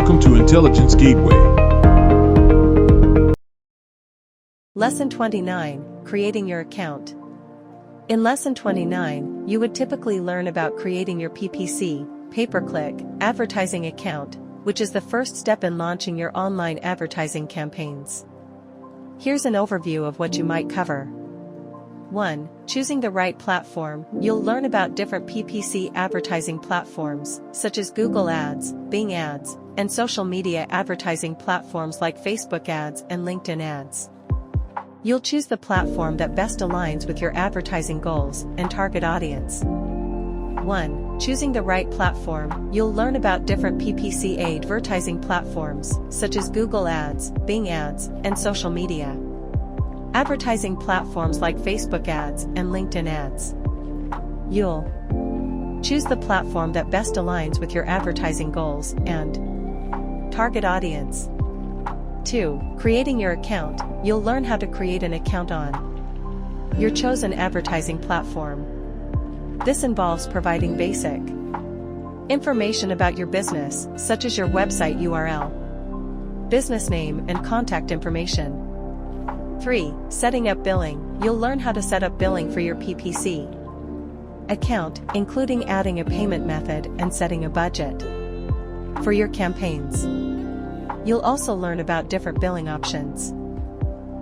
Welcome to Intelligence Gateway. Lesson 29, Creating Your Account. In Lesson 29, you would typically learn about creating your PPC, pay-per-click, advertising account, which is the first step in launching your online advertising campaigns. Here's an overview of what you might cover. 1. Choosing the right platform. You'll learn about different PPC advertising platforms, such as Google Ads, Bing Ads, and social media advertising platforms like Facebook Ads and LinkedIn Ads. You'll choose the platform that best aligns with your advertising goals and target audience. 1. Choosing the right platform. You'll learn about different PPC advertising platforms, such as Google Ads, Bing Ads, and social media advertising platforms like Facebook Ads and LinkedIn Ads. You'll choose the platform that best aligns with your advertising goals and target audience. 2. Creating your account. You'll learn how to create an account on your chosen advertising platform. This involves providing basic information about your business, such as your website URL, business name, and contact information. 3. Setting up billing. You'll learn how to set up billing for your PPC account, including adding a payment method and setting a budget for your campaigns. You'll also learn about different billing options,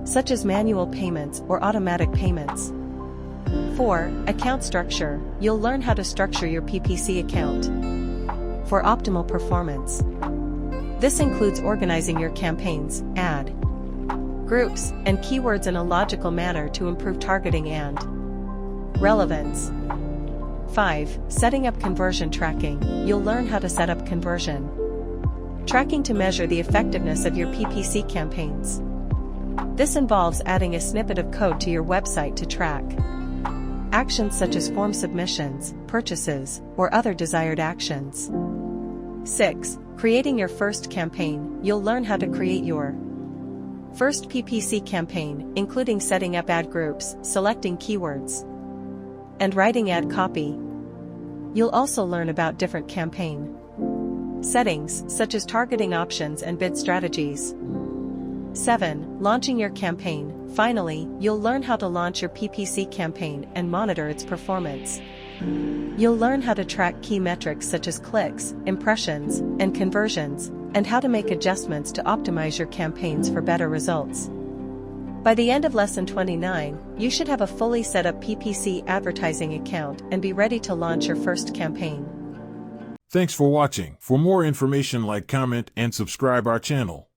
such as manual payments or automatic payments. 4. Account structure. You'll learn how to structure your PPC account for optimal performance. This includes organizing your campaigns, ad groups, and keywords in a logical manner to improve targeting and relevance. 5. Setting up conversion tracking. You'll learn how to set up conversion tracking to measure the effectiveness of your PPC campaigns. This involves adding a snippet of code to your website to track actions such as form submissions, purchases, or other desired actions. 6. Creating your first campaign. You'll learn how to create your first PPC campaign, including setting up ad groups, selecting keywords, and writing ad copy. You'll also learn about different campaign settings, such as targeting options and bid strategies. 7. Launching your campaign. Finally, you'll learn how to launch your PPC campaign and monitor its performance. You'll learn how to track key metrics such as clicks, impressions, and conversions, and how to make adjustments to optimize your campaigns for better results. By the end of Lesson 29, you should have a fully set up PPC advertising account and be ready to launch your first campaign. Thanks for watching. For more information, like, comment, and subscribe our channel.